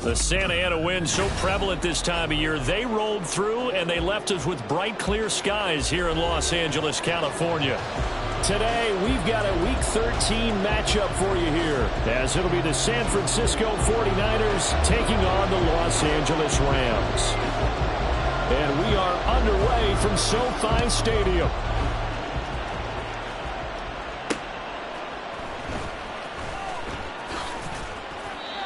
The Santa Ana wind so prevalent this time of year, they rolled through and they left us with bright, clear skies here in Los Angeles, California. Today, we've got a Week 13 matchup for you here, as it'll be the San Francisco 49ers taking on the Los Angeles Rams. And we are underway from SoFi Stadium.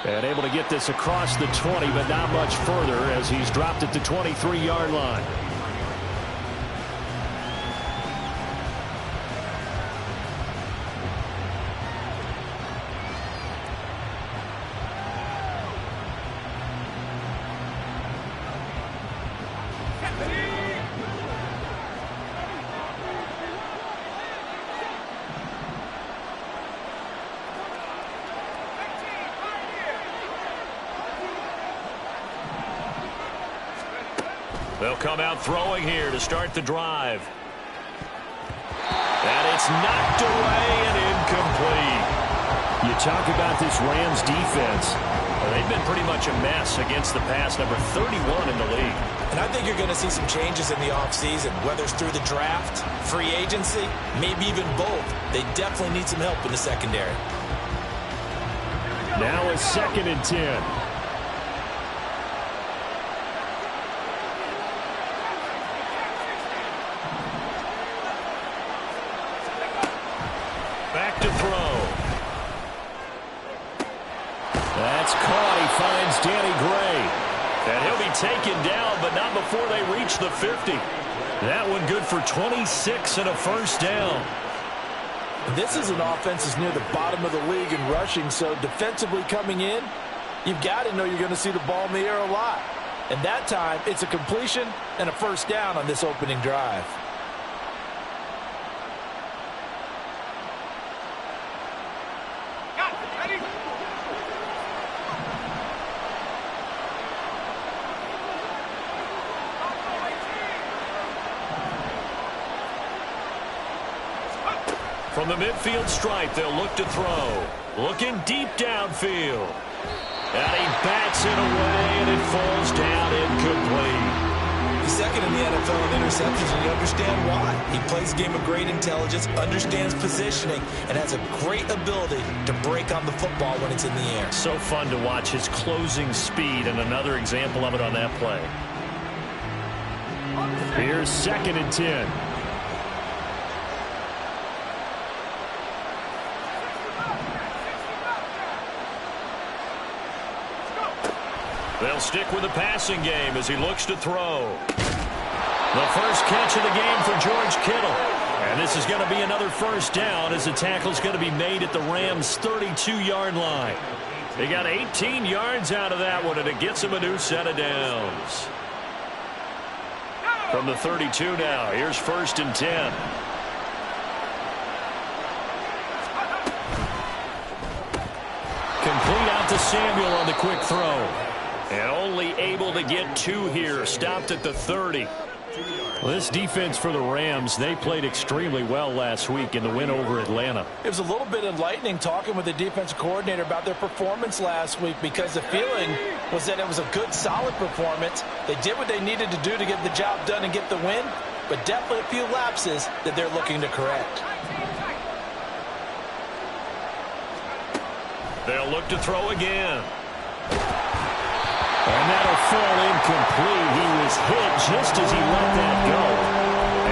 And able to get this across the 20, but not much further as he's dropped at the 23-yard line. They'll come out throwing here to start the drive. And it's knocked away and incomplete. You talk about this Rams defense. Well, they've been pretty much a mess against the pass, number 31 in the league. And I think you're going to see some changes in the offseason, whether it's through the draft, free agency, maybe even both. They definitely need some help in the secondary. Now a 2nd and 10. Back to throw. That's caught. He finds Danny Gray. And he'll be taken down, but not before they reach the 50. That one good for 26 and a first down. This is an offense that's near the bottom of the league in rushing, so defensively coming in, you've got to know you're going to see the ball in the air a lot. And that time, it's a completion and a first down on this opening drive. From the midfield stripe, they'll look to throw. Looking deep downfield. And he bats it away, and it falls down incomplete. He's second in the NFL in interceptions, and you understand why. He plays a game of great intelligence, understands positioning, and has a great ability to break on the football when it's in the air. So fun to watch his closing speed, and another example of it on that play. Here's 2nd and 10. They'll stick with the passing game as he looks to throw. The first catch of the game for George Kittle. And this is going to be another first down as the tackle's going to be made at the Rams' 32-yard line. They got 18 yards out of that one, and it gets them a new set of downs. From the 32 now, here's 1st and 10. Complete out to Samuel on the quick throw. And only able to get 2 here. Stopped at the 30. Well, this defense for the Rams, they played extremely well last week in the win over Atlanta. It was a little bit enlightening talking with the defensive coordinator about their performance last week, because the feeling was that it was a good, solid performance. They did what they needed to do to get the job done and get the win, but definitely a few lapses that they're looking to correct. They'll look to throw again. And that'll fall incomplete. He was hit just as he let that go.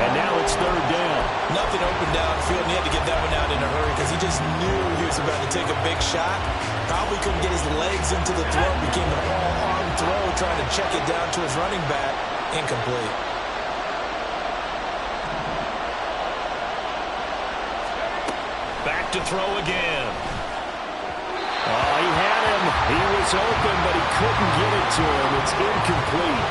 And now it's 3rd down. Nothing open downfield, and he had to get that one out in a hurry because he just knew he was about to take a big shot. Probably couldn't get his legs into the throw. Became an all-arm throw, trying to check it down to his running back. Incomplete. Back to throw again. Oh, he had him. He was open, but he couldn't get it to him. It's incomplete.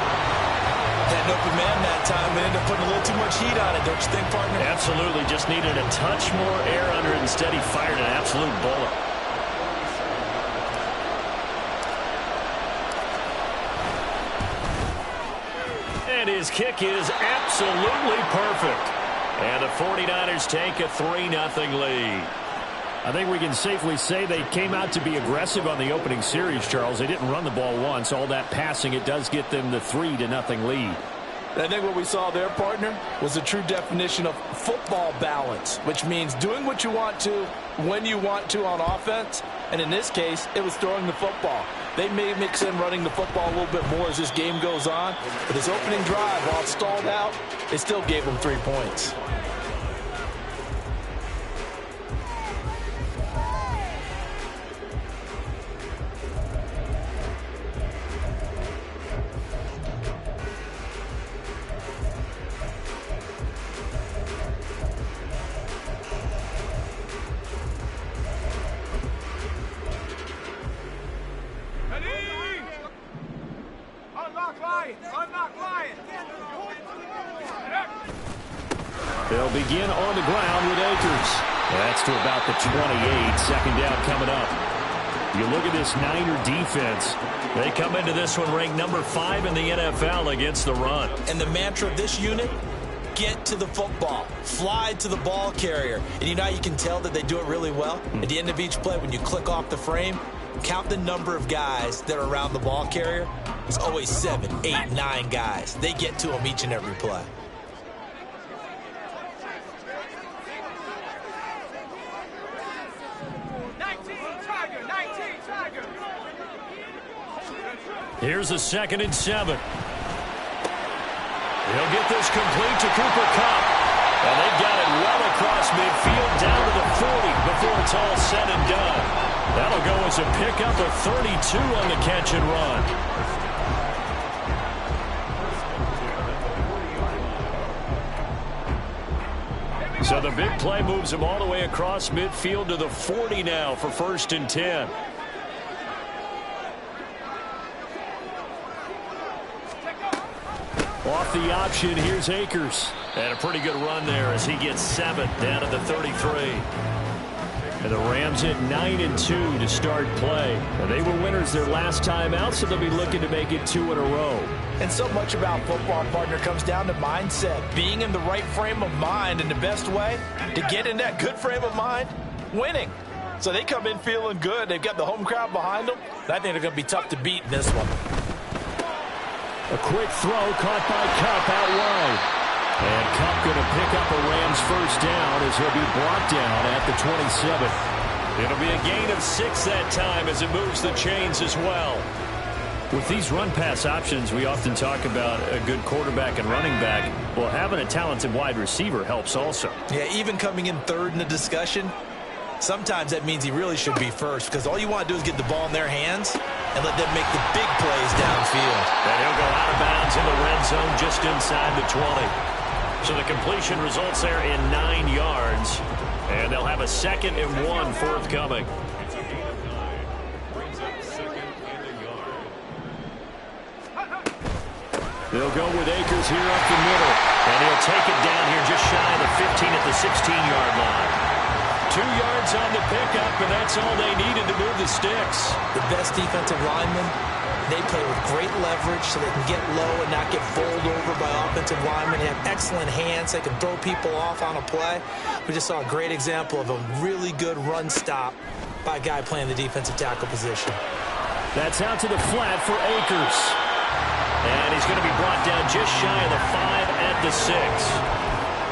Had an open man that time, but ended up putting a little too much heat on it, don't you think, partner? Absolutely. Just needed a touch more air under it. Instead, he fired an absolute bullet. And his kick is absolutely perfect. And the 49ers take a 3-0 lead. I think we can safely say they came out to be aggressive on the opening series, Charles. They didn't run the ball once. All that passing, it does get them the 3-0 lead. I think what we saw there, partner, was a true definition of football balance, which means doing what you want to when you want to on offense. And in this case, it was throwing the football. They may mix in running the football a little bit more as this game goes on. But this opening drive, while it stalled out, they still gave them 3 points. They'll begin on the ground with Akers. That's to about the 28. Second down coming up. You look at this Niner defense. They come into this one ranked number 5 in the NFL against the run. And the mantra of this unit, get to the football. Fly to the ball carrier. And you know how you can tell that they do it really well? At the end of each play, when you click off the frame, count the number of guys that are around the ball carrier. It's always 7, 8, 9 guys. They get to them each and every play. Here's a 2nd and 7. He'll get this complete to Cooper Kupp. And they've got it well across midfield down to the 40 before it's all said and done. That'll go as a pickup of 32 on the catch and run. So the big play moves him all the way across midfield to the 40 now for 1st and 10. Off the option, here's Akers. And a pretty good run there as he gets 7 down to the 33. And the Rams at 9-2 to start play. And they were winners their last time out, so they'll be looking to make it 2 in a row. And so much about football, partner, comes down to mindset. Being in the right frame of mind, and the best way to get in that good frame of mind, winning. So they come in feeling good. They've got the home crowd behind them. And I think they're going to be tough to beat in this one. A quick throw caught by Kupp out wide. And Kupp going to pick up a Rams first down as he'll be brought down at the 27. It'll be a gain of 6 that time as it moves the chains as well. With these run-pass options, we often talk about a good quarterback and running back. Well, having a talented wide receiver helps also. Yeah, even coming in 3rd in the discussion, sometimes that means he really should be first because all you want to do is get the ball in their hands and let them make the big plays downfield. And he'll go out of bounds in the red zone just inside the 20. So the completion results there in 9 yards. And they'll have a 2nd and 1 forthcoming. They'll go with Akers here up the middle. And he'll take it down here just shy of the 15 at the 16-yard line. 2 yards on the pickup, and that's all they needed to move the sticks. The best defensive linemen, they play with great leverage so they can get low and not get bowled over by offensive linemen. They have excellent hands. They can throw people off on a play. We just saw a great example of a really good run stop by a guy playing the defensive tackle position. That's out to the flat for Akers. And he's going to be brought down just shy of the 5 at the 6.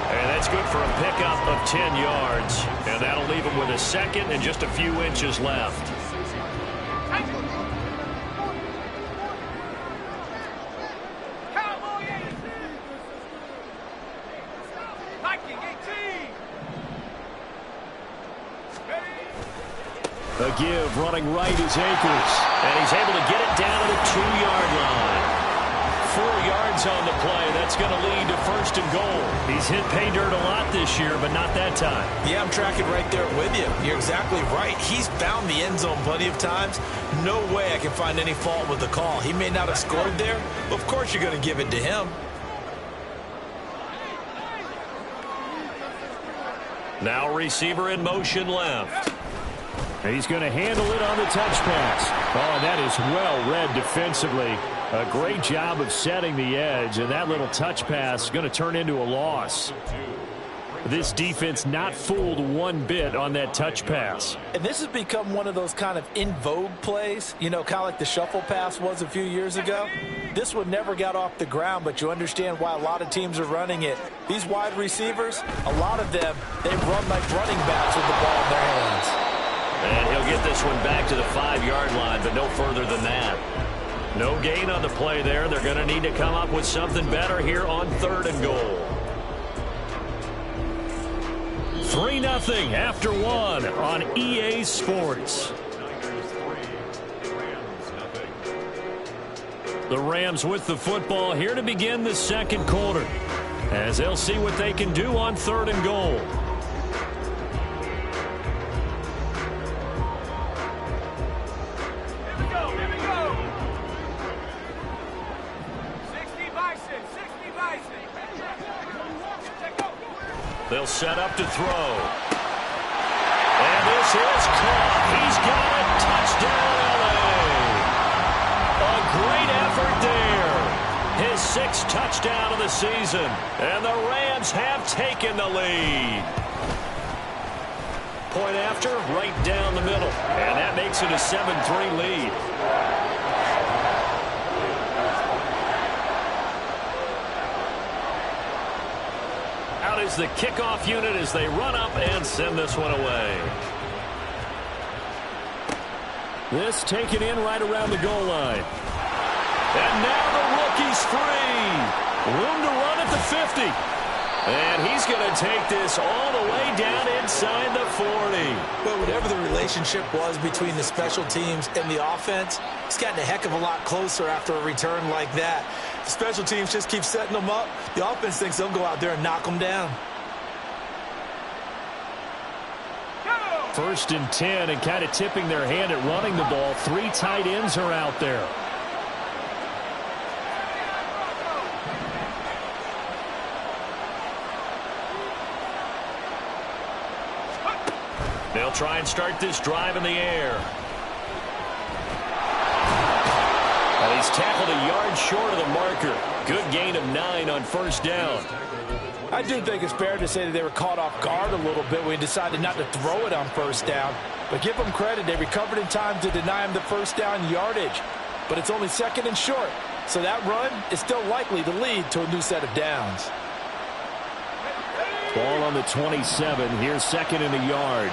And that's good for a pickup of 10 yards. And that'll leave him with a 2nd and just a few inches left. A give running right is Akers. And he's able to get it down to the 2-yard line. 4 yards on the play. That's going to lead to 1st and goal. He's hit pay dirt a lot this year, but not that time. Yeah, I'm tracking right there with you. You're exactly right. He's found the end zone plenty of times. No way I can find any fault with the call. He may not have scored there, but of course you're going to give it to him. Now receiver in motion left. He's going to handle it on the touch pass. Oh, that is well read defensively. A great job of setting the edge, and that little touch pass is going to turn into a loss. This defense not fooled one bit on that touch pass. And this has become one of those kind of in vogue plays, you know, kind of like the shuffle pass was a few years ago. This one never got off the ground, but you understand why a lot of teams are running it. These wide receivers, a lot of them, they run like running backs with the ball in their hands. And he'll get this one back to the 5-yard line, but no further than that. No gain on the play there. They're going to need to come up with something better here on 3rd and goal. 3-0 after 1 on EA Sports. The Rams with the football here to begin the 2nd quarter, as they'll see what they can do on 3rd and goal. Here we go. 60 Bison, 60 Bison. They'll set up to throw. And this is caught. He's got it. Touchdown, LA. A great effort there. His 6th touchdown of the season. And the Rams have taken the lead. Point after, right down the middle. And that makes it a 7-3 lead. Out is the kickoff unit as they run up and send this one away. This taken in right around the goal line. And now the rookie's free. Room to run at the 50. And he's going to take this all the way down inside the 40. But whatever the relationship was between the special teams and the offense, it's gotten a heck of a lot closer after a return like that. The special teams just keep setting them up. The offense thinks they'll go out there and knock them down. 1st and 10, and kind of tipping their hand at running the ball. 3 tight ends are out there. They'll try and start this drive in the air. Well, he's tackled a yard short of the marker. Good gain of 9 on 1st down. I do think it's fair to say that they were caught off guard a little bit when he decided not to throw it on 1st down. But give them credit. They recovered in time to deny him the 1st down yardage. But it's only 2nd and short. So that run is still likely to lead to a new set of downs. Ball on the 27. Here's 2nd and a yard.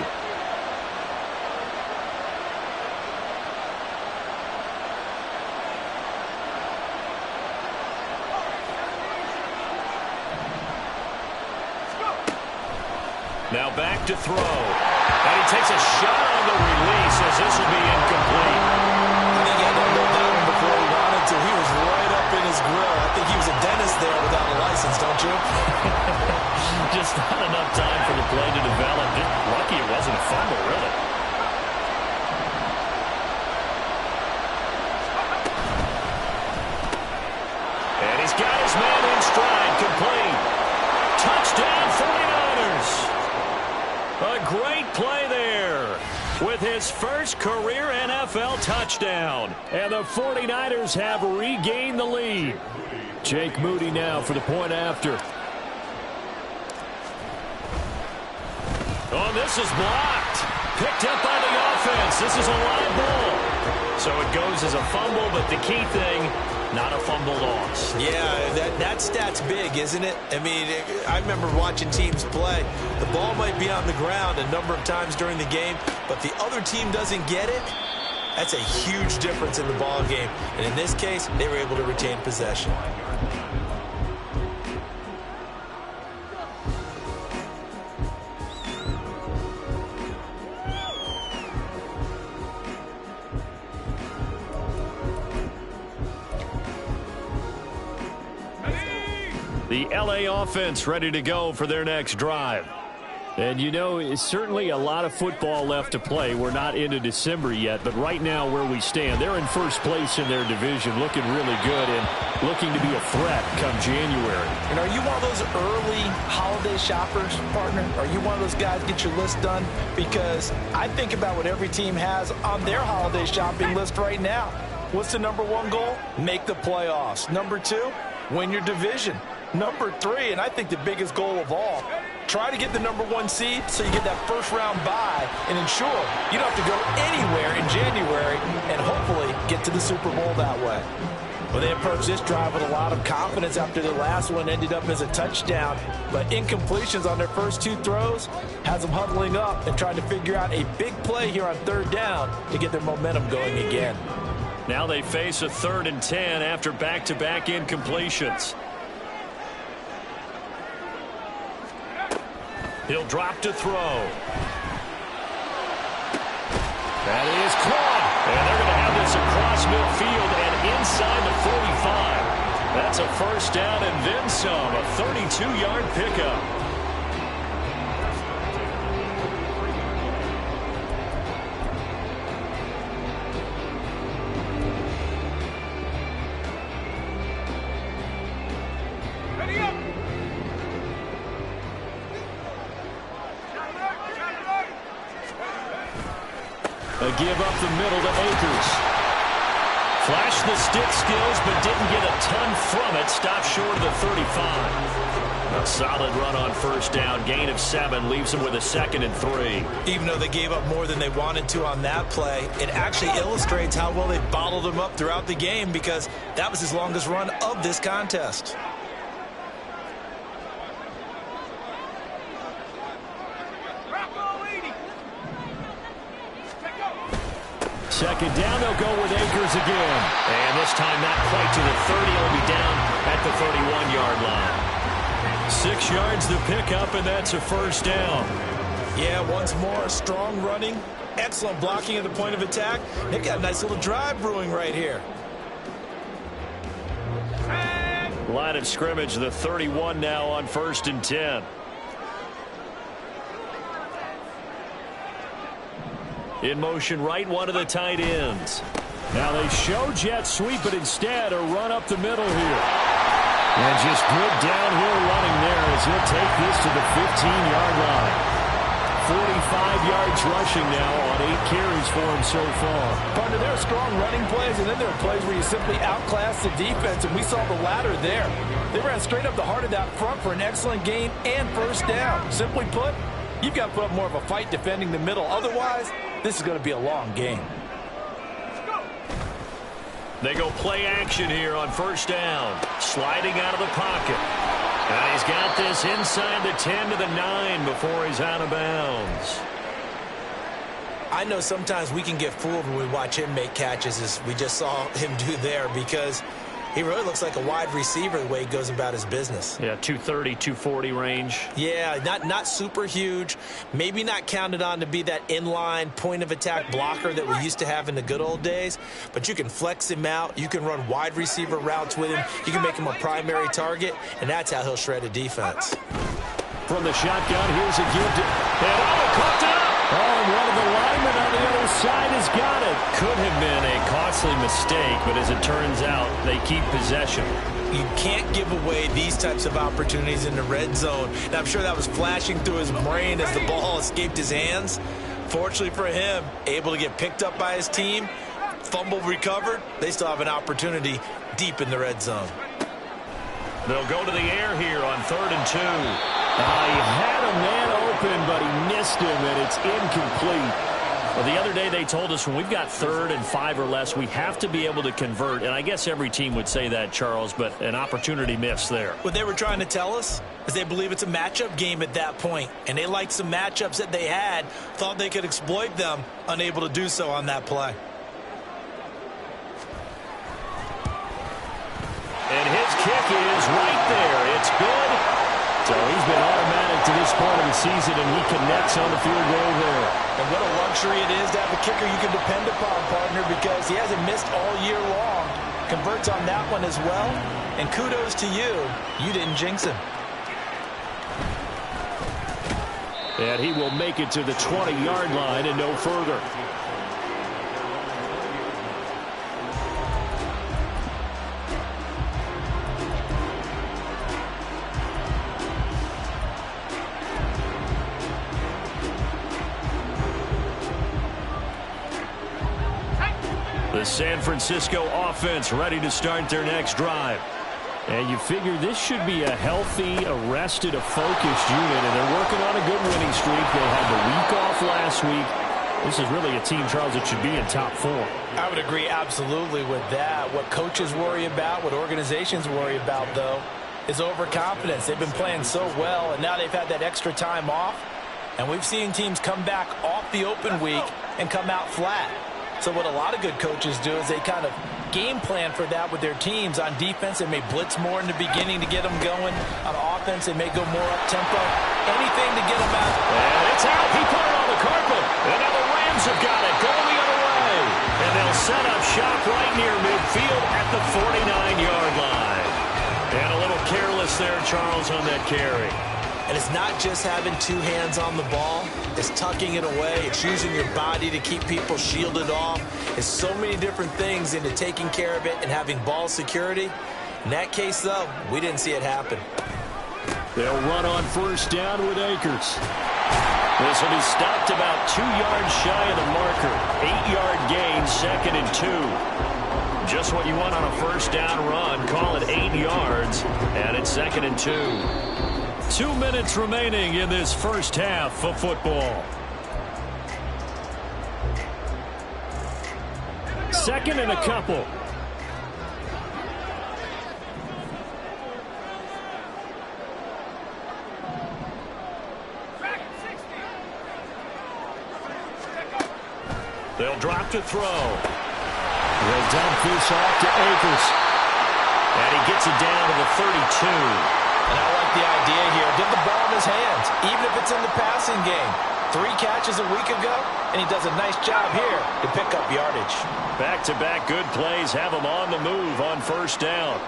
Now back to throw. And he takes a shot on the release as this will be incomplete. I think he had to hold that one before he wanted to. He was right up in his grill. I think he was a dentist there without a license, don't you? Just not enough time for the play to develop. Lucky it wasn't a fumble, really. And he's got his man in stride, complete. Touchdown, 49ers. A great play there with his first career NFL touchdown. And the 49ers have regained the lead. Jake Moody now for the point after. Oh, this is blocked. Picked up by the offense. This is a live ball. So it goes as a fumble, but the key thing, not a fumble loss. Yeah, that stat's big, isn't it? I mean, I remember watching teams play. The ball might be on the ground a number of times during the game, but the other team doesn't get it. That's a huge difference in the ball game. And in this case, they were able to retain possession. The LA offense ready to go for their next drive. And, you know, it's certainly a lot of football left to play. We're not into December yet, but right now where we stand, they're in first place in their division, looking really good and looking to be a threat come January. And are you one of those early holiday shoppers, partner? Are you one of those guys get your list done? Because I think about what every team has on their holiday shopping list right now. What's the #1 goal? Make the playoffs. #2, win your division. #3, and I think the biggest goal of all, Try to get the #1 seed so you get that first-round bye and ensure you don't have to go anywhere in January and hopefully get to the Super Bowl that way. Well, they approached this drive with a lot of confidence after the last one ended up as a touchdown. But incompletions on their first 2 throws has them huddling up and trying to figure out a big play here on 3rd down to get their momentum going again. Now they face a 3rd and 10 after back-to-back incompletions. He'll drop to throw. That is caught. And they're going to have this across midfield and inside the 45. That's a first down and then some. A 32-yard pickup. Ready up. A give up the middle to Akers. Flashed the stick skills, but didn't get a ton from it. Stopped short of the 35. A solid run on first down. Gain of 7 leaves them with a 2nd and 3. Even though they gave up more than they wanted to on that play, it actually illustrates how well they bottled them up throughout the game because that was his longest run of this contest. Second down, they'll go with Akers again. And this time not quite to the 30. He'll be down at the 31-yard line. 6 yards the pickup, and that's a first down. Yeah, once more, strong running, excellent blocking at the point of attack. They've got a nice little drive brewing right here. Line of scrimmage, the 31 now on 1st and 10. In motion right, one of the tight ends. Now they show jet sweep, but instead a run up the middle here. And just good downhill running there as he'll take this to the 15-yard line. 45 yards rushing now on 8 carries for him so far. Partner, there are strong running plays, and then there are plays where you simply outclass the defense, and we saw the latter there. They ran straight up the heart of that front for an excellent gain and first down. Simply put, you've got to put up more of a fight defending the middle. Otherwise, this is going to be a long game. They go play action here on first down. Sliding out of the pocket. And he's got this inside the 10 to the 9 before he's out of bounds. I know sometimes we can get fooled when we watch him make catches, as we just saw him do there, because he really looks like a wide receiver the way he goes about his business. Yeah, 230, 240 range. Yeah, not super huge. Maybe not counted on to be that inline point-of-attack blocker that we used to have in the good old days. But you can flex him out. You can run wide receiver routes with him. You can make him a primary target, and that's how he'll shred a defense. From the shotgun, here's a give to... And caught it up! Oh, and one of the linemen on the other side has got it. Could have been a costly mistake, but as it turns out, they keep possession. You can't give away these types of opportunities in the red zone. And I'm sure that was flashing through his brain as the ball escaped his hands. Fortunately for him, able to get picked up by his team, fumble recovered. They still have an opportunity deep in the red zone. They'll go to the air here on 3rd and 2. He had a man open, but he missed him, and it's incomplete. Well, the other day they told us when we've got 3rd and 5 or less, we have to be able to convert. And I guess every team would say that, Charles, but an opportunity missed there. What they were trying to tell us is they believe it's a matchup game at that point, and they liked some matchups that they had, thought they could exploit them, unable to do so on that play. And his kick is right there. It's good. So he's been automatic to this point of the season, and he connects on the field goal there. And what a luxury it is to have a kicker you can depend upon, partner, because he hasn't missed all year long. Converts on that one as well. And kudos to you. You didn't jinx him. And he will make it to the 20-yard line and no further. The San Francisco offense ready to start their next drive. And you figure this should be a healthy, arrested, a focused unit, and they're working on a good winning streak. They had the week off last week. This is really a team, Charles, that should be in top 4. I would agree absolutely with that. What coaches worry about, what organizations worry about, though, is overconfidence. They've been playing so well, and now they've had that extra time off. And we've seen teams come back off the open week and come out flat. So what a lot of good coaches do is they kind of game plan for that with their teams. On defense, they may blitz more in the beginning to get them going. On offense, they may go more up-tempo. Anything to get them out. And it's out. He put it on the carpet. And now the Rams have got it. Going the other way. And they'll set up shop right near midfield at the 49-yard line. And a little careless there, Charles, on that carry. And it's not just having 2 hands on the ball. It's tucking it away. It's using your body to keep people shielded off. It's so many different things into taking care of it and having ball security. In that case, though, we didn't see it happen. They'll run on first down with Akers. This will be stopped about 2 yards shy of the marker. 8-yard gain, 2nd and 2. Just what you want on a first down run. Call it 8 yards, and it's 2nd and 2. 2 minutes remaining in this first half of football. 2nd and a couple. They'll drop to throw. They'll dump this off to Akers. And he gets it down to the 32. And I like the idea here. Get the ball in his hands, even if it's in the passing game. 3 catches a week ago, and he does a nice job here to pick up yardage. Back-to-back good plays have him on the move on first down.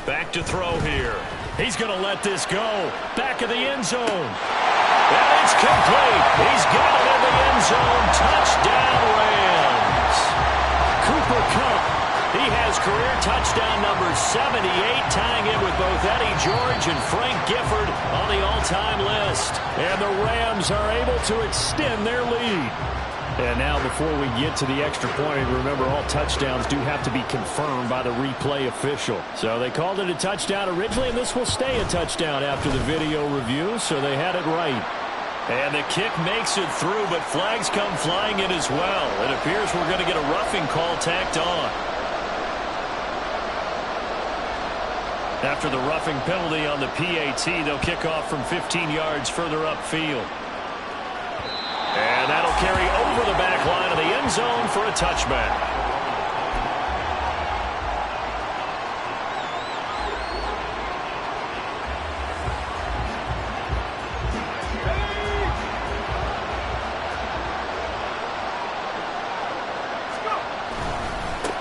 Back to throw here. He's going to let this go. Back of the end zone. And it's complete. He's got it in the end zone. Touchdown, Rams. Cooper Kupp. He has career touchdown number 78, tying it with both Eddie George and Frank Gifford on the all-time list. And the Rams are able to extend their lead. And now before we get to the extra point, remember all touchdowns do have to be confirmed by the replay official. So they called it a touchdown originally, and this will stay a touchdown after the video review, so they had it right. And the kick makes it through, but flags come flying in as well. It appears we're going to get a roughing call tacked on. After the roughing penalty on the PAT, they'll kick off from 15 yards further upfield. And that'll carry over the back line of the end zone for a touchback.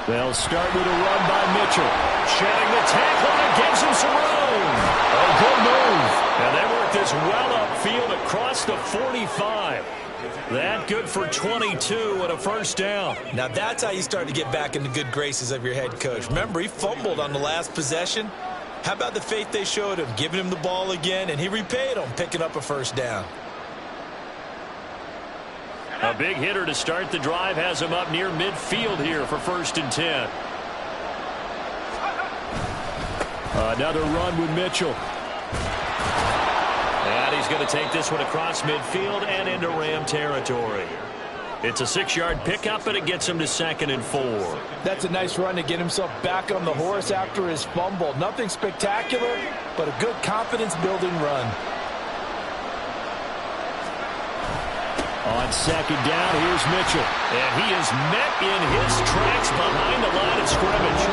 They'll start with a run by Mitchell. Shedding the tackle and gives him some room. A good move. And they work this well upfield across the 45. That good for 22 and a first down. Now that's how you start to get back in the good graces of your head coach. Remember, he fumbled on the last possession. How about the faith they showed him, giving him the ball again, and he repaid him, picking up a first down. A big hitter to start the drive has him up near midfield here for 1st and 10. Another run with Mitchell. And he's going to take this one across midfield and into Ram territory. It's a 6-yard pickup, and it gets him to 2nd and 4. That's a nice run to get himself back on the horse after his fumble. Nothing spectacular, but a good confidence-building run. On 2nd down, here's Mitchell. And he is met in his tracks behind the line of scrimmage.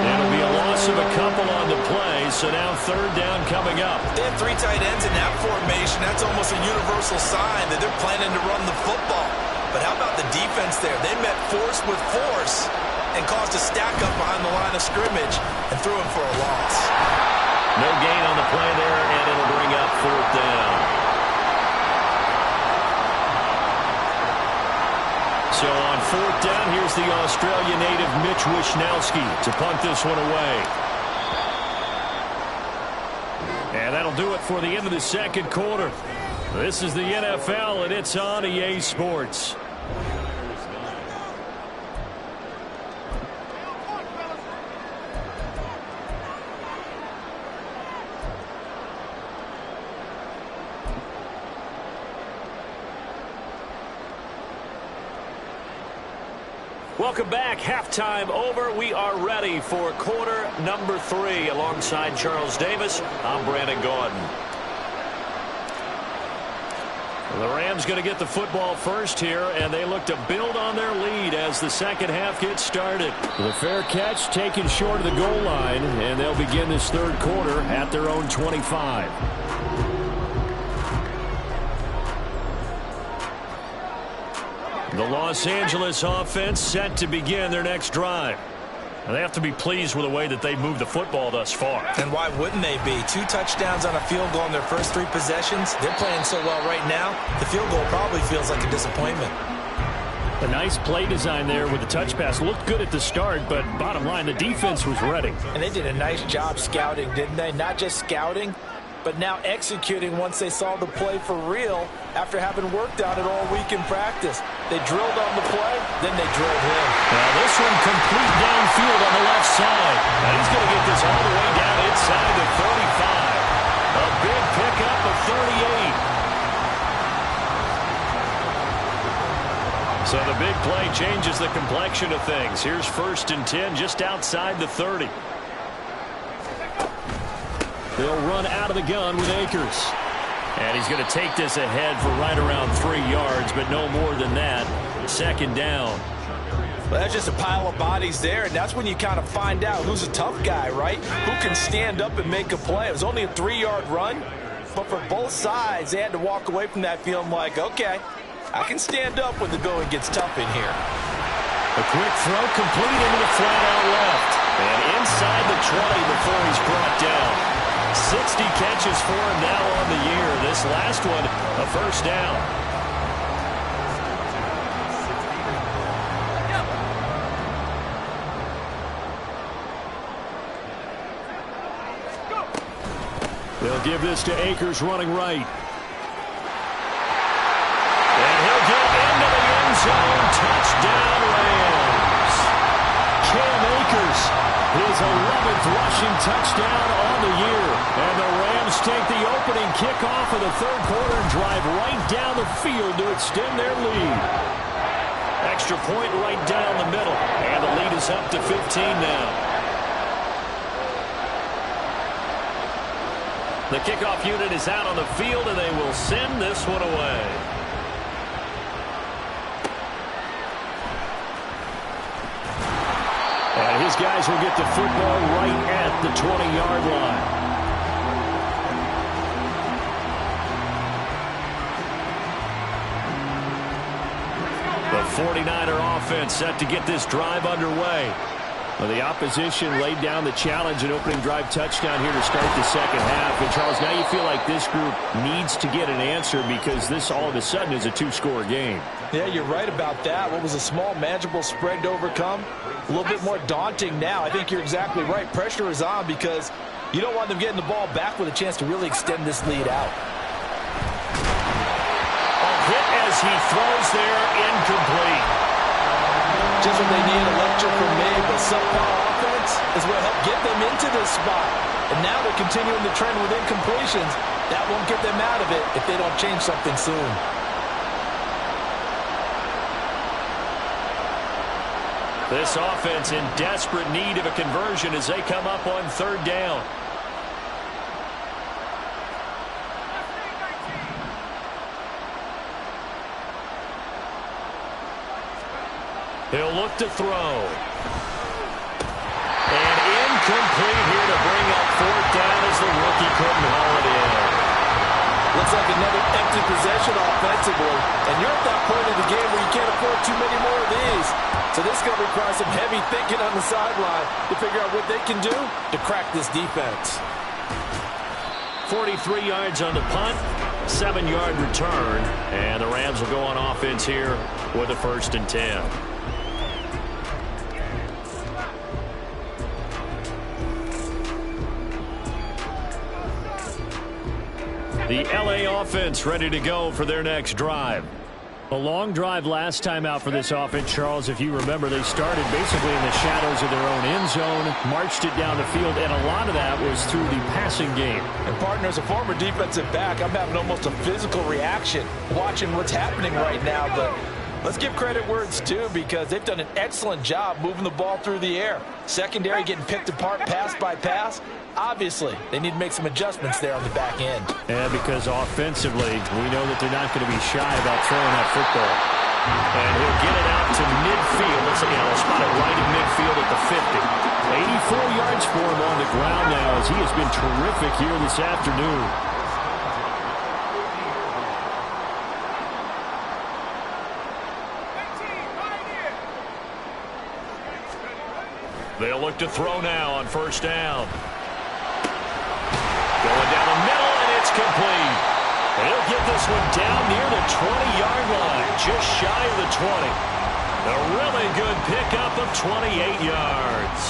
It'll be a loss of a couple on the play, so now 3rd down coming up. They have 3 tight ends in that formation. That's almost a universal sign that they're planning to run the football. But how about the defense there? They met force with force and caused a stack up behind the line of scrimmage and threw him for a loss. No gain on the play there, and it'll bring up 4th down. So on 4th down, here's the Australia native Mitch Wishnowsky to punt this one away. And that'll That'll do it for the end of the second quarter. This is the NFL, and it's on EA Sports. Welcome back. Halftime over. We are ready for quarter number 3. Alongside Charles Davis, I'm Brandon Gaudin. The Rams going to get the football first here, and they look to build on their lead as the second half gets started. The fair catch taken short of the goal line, and they'll begin this third quarter at their own 25. The Los Angeles offense set to begin their next drive. They have to be pleased with the way that they moved the football thus far. And why wouldn't they be? 2 touchdowns on a field goal in their first 3 possessions. They're playing so well right now, the field goal probably feels like a disappointment. A nice play design there with the touch pass. Looked good at the start, but bottom line, the defense was ready. And they did a nice job scouting, didn't they? Not just scouting, but now executing once they saw the play for real after having worked on it all week in practice. They drilled on the play, then they drilled him. Now this one complete downfield on the left side. And he's going to get this all the way down inside the 35. A big pickup of 38. So the big play changes the complexion of things. Here's 1st and 10 just outside the 30. They'll run out of the gun with Akers. And he's going to take this ahead for right around 3 yards, but no more than that. 2nd down. Well, that's just a pile of bodies there, and that's when you kind of find out who's a tough guy, right? Who can stand up and make a play. It was only a 3-yard run, but for both sides, they had to walk away from that feeling like, okay, I can stand up when the going gets tough in here. A quick throw complete into the flat out left. And inside the 20 before he's brought down. 60 catches for him now on the year. This last one, a 1st down. They'll give this to Akers running right. And he'll get into the end zone. Touchdown, Rams. Cam Akers, his 11th rushing touchdown on the year. And the Rams take the opening kickoff of the third quarter and drive right down the field to extend their lead. Extra point right down the middle. And the lead is up to 15 now. The kickoff unit is out on the field, and they will send this one away. And his guys will get the football right at the 20-yard line. The 49er offense set to get this drive underway. Well, the opposition laid down the challenge and opening drive touchdown here to start the second half. And, Charles, now you feel like this group needs to get an answer because this all of a sudden is a 2-score game. Yeah, you're right about that. What was a small, manageable spread to overcome? A little bit more daunting now. I think you're exactly right. Pressure is on because you don't want them getting the ball back with a chance to really extend this lead out. Hit as he throws there, incomplete. Just what they need, a lecture from me, but subpar offense is what helped get them into this spot. And now they're continuing the trend with incompletions. That won't get them out of it if they don't change something soon. This offense in desperate need of a conversion as they come up on 3rd down. He'll look to throw. And incomplete here to bring up 4th down as the rookie couldn't haul it in. Looks like another empty possession offensively. And you're at that point of the game where you can't afford too many more of these. So this is going to require some heavy thinking on the sideline to figure out what they can do to crack this defense. 43 yards on the punt, 7-yard return. And the Rams will go on offense here with a 1st and 10. The LA offense ready to go for their next drive. A long drive last time out for this offense, Charles. If you remember, they started basically in the shadows of their own end zone, marched it down the field, and a lot of that was through the passing game. And, partner, as a former defensive back, I'm having almost a physical reaction watching what's happening right now. But let's give credit where it's due, because they've done an excellent job moving the ball through the air. Secondary getting picked apart pass by pass. Obviously, they need to make some adjustments there on the back end. Yeah, because offensively, we know that they're not going to be shy about throwing that football. And he'll get it out to midfield. Let's see, he'll spot it right in midfield at the 50. 84 yards for him on the ground now, as he has been terrific here this afternoon. They'll look to throw now on first down. Going down the middle, and it's complete. He'll get this one down near the 20-yard line, just shy of the 20. A really good pickup of 28 yards.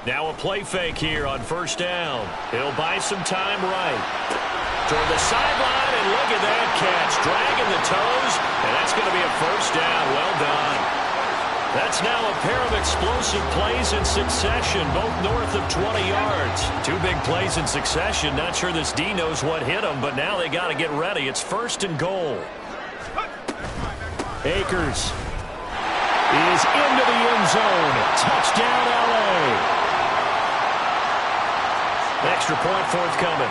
Now a play fake here on first down. He'll buy some time right. Toward the sideline, and look at that catch. Dragging the toes, and that's going to be a first down. Well done. That's now a pair of explosive plays in succession, both north of 20 yards. Two big plays in succession. Not sure this D knows what hit him, but now they got to get ready. It's first and goal. Akers is into the end zone. Touchdown, LA. Extra point forthcoming.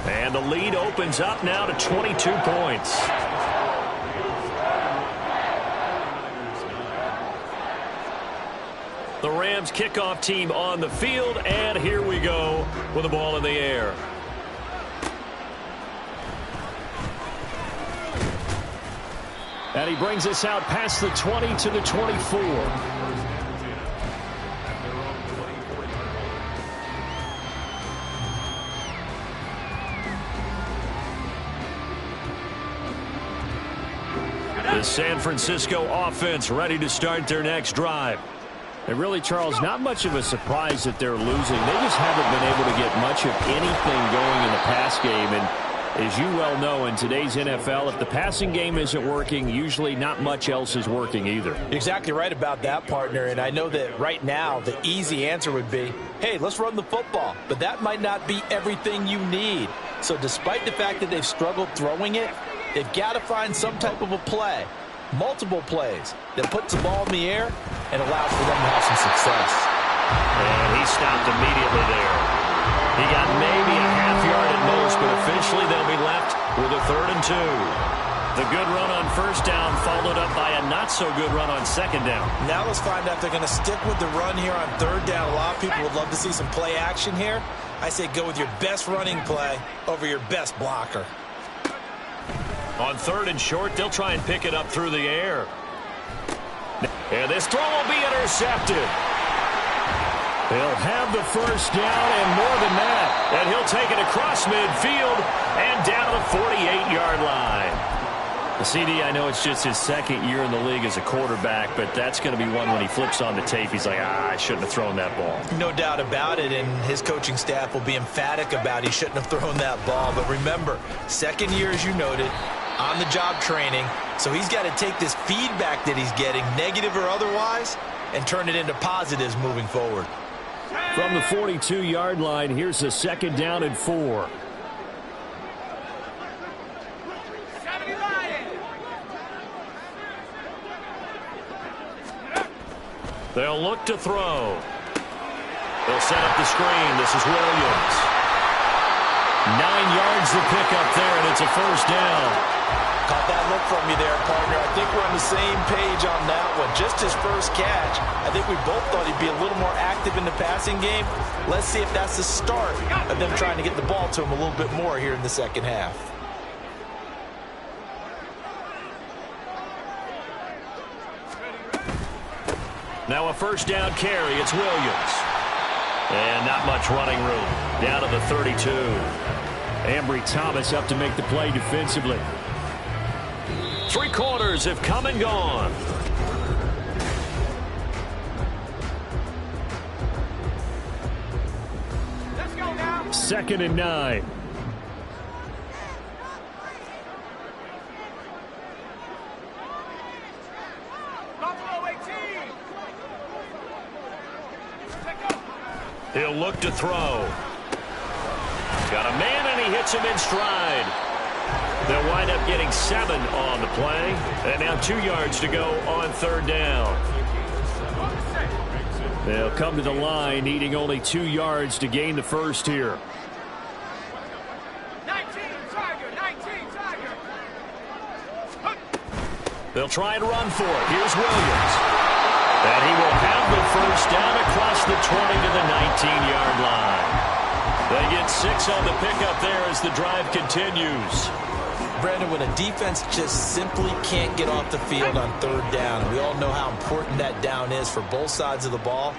And the lead opens up now to 22 points. The Rams kickoff team on the field, and here we go with the ball in the air. And he brings us out past the 20 to the 24. The San Francisco offense ready to start their next drive. And really, Charles, not much of a surprise that they're losing. They just haven't been able to get much of anything going in the pass game. And as you well know, in today's NFL, if the passing game isn't working, usually not much else is working either. You're exactly right about that, partner. And I know that right now the easy answer would be, hey, let's run the football. But that might not be everything you need. So despite the fact that they've struggled throwing it, they've got to find some type of a play, multiple plays, that puts the ball in the air and allows for them to have some success. And he stopped immediately there. He got maybe a half yard at most, but officially they'll be left with a 3rd and 2. The good run on first down followed up by a not-so-good run on second down. Now let's find out if they're going to stick with the run here on 3rd down. A lot of people would love to see some play action here. I say go with your best running play over your best blocker. On 3rd and short, they'll try and pick it up through the air. And this throw will be intercepted. He'll have the first down and more than that. And he'll take it across midfield and down to the 48-yard line. The CD, I know it's just his 2nd year in the league as a quarterback, but that's going to be one when he flips on the tape. He's like, I shouldn't have thrown that ball. No doubt about it, and his coaching staff will be emphatic about he shouldn't have thrown that ball. But remember, 2nd year, as you noted, on-the-job training, so he's got to take this feedback that he's getting, negative or otherwise, and turn it into positives moving forward. From the 42-yard line, here's the 2nd down and 4. They'll look to throw. They'll set up the screen. This is Williams. 9 yards to pick up there, and it's a first down. Caught that look from you there, partner. I think we're on the same page on that one. Just his first catch. I think we both thought he'd be a little more active in the passing game. Let's see if that's the start of them trying to get the ball to him a little bit more here in the second half. Now a first down carry. It's Williams. And not much running room. Down to the 32. Ambry Thomas up to make the play defensively. 3 quarters have come and gone. Let's go now. 2nd and 9. Buffalo 18. Take off. He'll look to throw. Got a man, and he hits him in stride. They'll wind up getting 7 on the play. And now 2 yards to go on 3rd down. They'll come to the line needing only 2 yards to gain the first here. 19 Tiger, 19 Tiger. They'll try and run for it. Here's Williams. And he will have the first down across the 20 to the 19-yard line. They get 6 on the pickup there as the drive continues. Brandon, when a defense just simply can't get off the field on 3rd down, we all know how important that down is for both sides of the ball,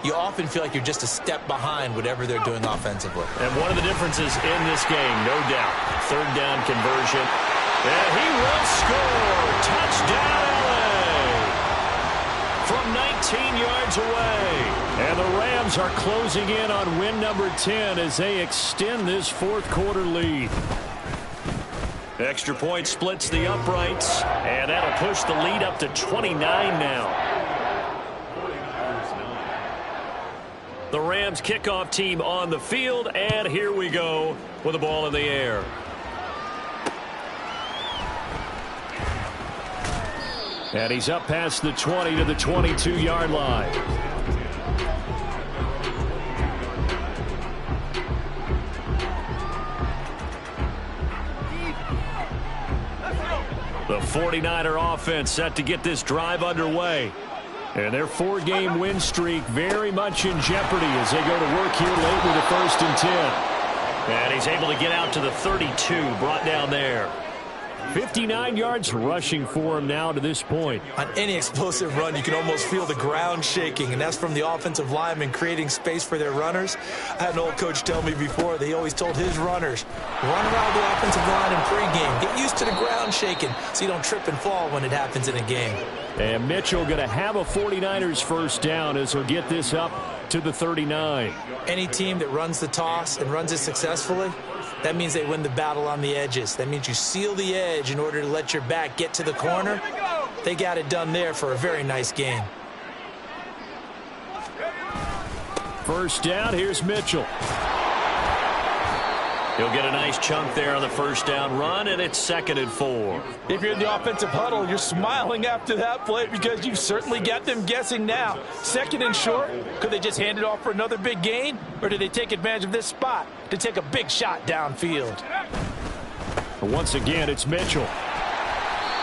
you often feel like you're just a step behind whatever they're doing offensively. And one of the differences in this game, no doubt, 3rd down conversion. And he will score. Touchdown, LA. From 19 yards away. And the Rams are closing in on win number 10 as they extend this 4th quarter lead. Extra point splits the uprights, and that'll push the lead up to 29 now. The Rams kickoff team on the field, and here we go with the ball in the air. And he's up past the 20 to the 22-yard line. The 49er offense set to get this drive underway. And their 4-game win streak very much in jeopardy as they go to work here late with the 1st and 10. And he's able to get out to the 32, brought down there. 59 yards rushing for him now to this point. On any explosive run, you can almost feel the ground shaking, and that's from the offensive linemen creating space for their runners. I had an old coach tell me before, they always told his runners, run around the offensive line in pregame. Get used to the ground shaking so you don't trip and fall when it happens in a game. And Mitchell going to have a 49ers first down as he'll get this up to the 39. Any team that runs the toss and runs it successfully, that means they win the battle on the edges. That means you seal the edge in order to let your back get to the corner. They got it done there for a very nice gain. First down, here's Mitchell. He'll get a nice chunk there on the first down run, and it's 2nd and 4. If you're in the offensive huddle, you're smiling after that play because you've certainly got them guessing now. 2nd and short, could they just hand it off for another big gain? Or did they take advantage of this spot to take a big shot downfield? Once again, it's Mitchell.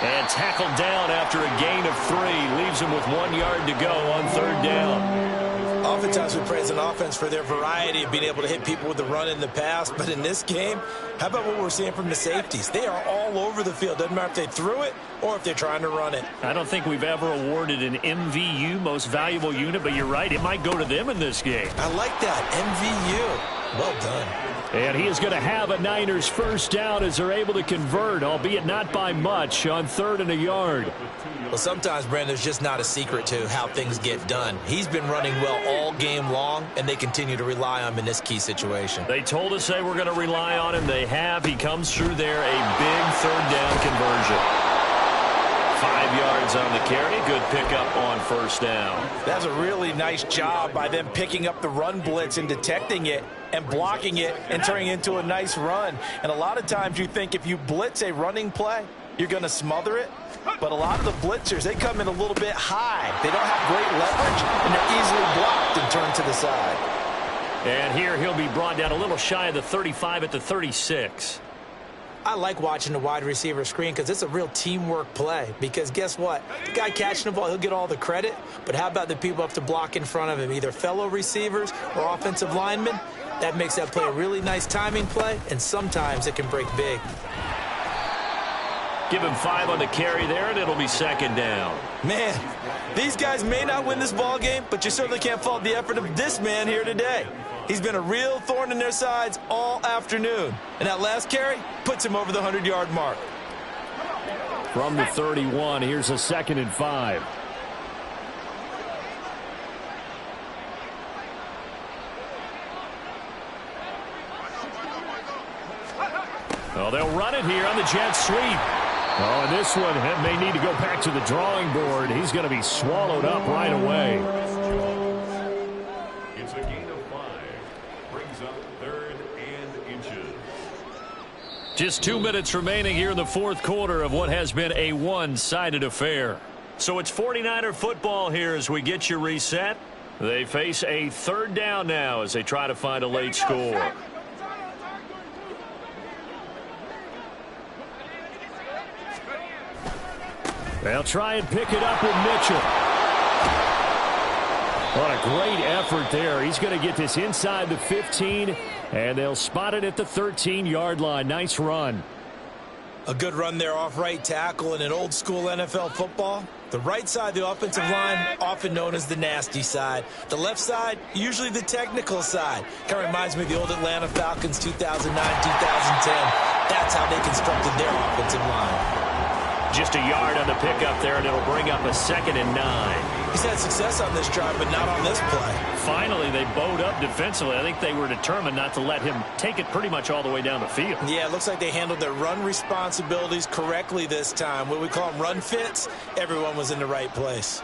And tackled down after a gain of 3. Leaves him with 1 yard to go on 3rd down. Oftentimes we praise an offense for their variety of being able to hit people with the run in the pass. But in this game, how about what we're seeing from the safeties? They are all over the field. Doesn't matter if they threw it or if they're trying to run it. I don't think we've ever awarded an MVU, most valuable unit, but you're right. It might go to them in this game. I like that. MVU. Well done. And he is going to have a Niners first down as they're able to convert, albeit not by much, on 3rd and a yard. Well, sometimes, Brandon, there's just not a secret to how things get done. He's been running well all game long, and they continue to rely on him in this key situation. They told us they were going to rely on him. They have. He comes through there, a big 3rd down conversion. 5 yards on the carry. Good pickup on first down. That's a really nice job by them picking up the run blitz and detecting it and blocking it and turning it into a nice run. And a lot of times you think if you blitz a running play, you're going to smother it. But a lot of the blitzers, they come in a little bit high. They don't have great leverage, and they're easily blocked and turned to the side. And here he'll be brought down a little shy of the 35 at the 36. I like watching the wide receiver screen because it's a real teamwork play. Because guess what? The guy catching the ball, he'll get all the credit. But how about the people up to block in front of him, either fellow receivers or offensive linemen? That makes that play a really nice timing play, and sometimes it can break big. Give him 5 on the carry there, and it'll be 2nd down. Man, these guys may not win this ball game, but you certainly can't fault the effort of this man here today. He's been a real thorn in their sides all afternoon. And that last carry puts him over the 100-yard mark. From the 31, here's a 2nd and 5. Oh, they'll run it here on the jet sweep. Oh, and this one may need to go back to the drawing board. He's going to be swallowed up right away. It's a gain of 5. Brings up 3rd and inches. Just 2 minutes remaining here in the 4th quarter of what has been a one-sided affair. So it's 49er football here as we get you reset. They face a 3rd down now as they try to find a late score. They'll try and pick it up with Mitchell. What a great effort there. He's going to get this inside the 15, and they'll spot it at the 13-yard line. Nice run. A good run there off right tackle in an old-school NFL football. The right side of the offensive line, often known as the nasty side. The left side, usually the technical side. Kind of reminds me of the old Atlanta Falcons 2009-2010. That's how they constructed their offensive line. Just a yard on the pickup there, and it'll bring up a 2nd and 9. He's had success on this drive, but not on this play. Finally, they bowed up defensively. I think they were determined not to let him take it pretty much all the way down the field. Yeah, it looks like they handled their run responsibilities correctly this time. What we call them run fits, everyone was in the right place.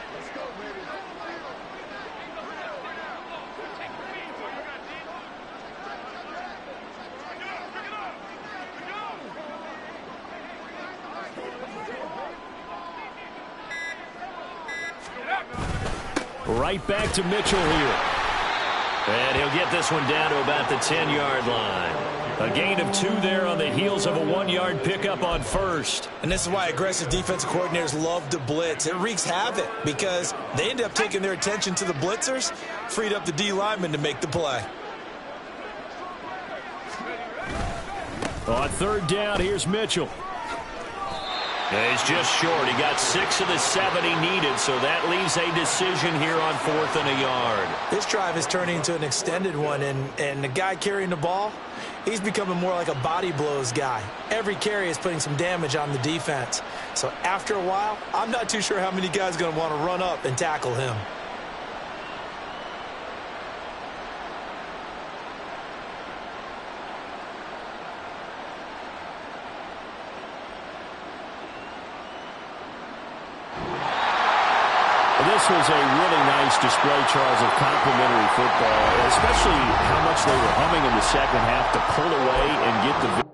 Right back to Mitchell here. And he'll get this one down to about the 10-yard line. A gain of 2 there on the heels of a 1-yard pickup on 1st. And this is why aggressive defensive coordinators love to blitz. It wreaks havoc because they end up taking their attention to the blitzers, freed up the D lineman to make the play. On 3rd down, here's Mitchell. Yeah, he's just short. He got 6 of the 7 he needed, so that leaves a decision here on 4th and a yard. This drive is turning into an extended one, and the guy carrying the ball, he's becoming more like a body blows guy. Every carry is putting some damage on the defense. So after a while, I'm not too sure how many guys are going to want to run up and tackle him. This was a really nice display, Charles, of complimentary football, especially how much they were humming in the second half to pull away and get the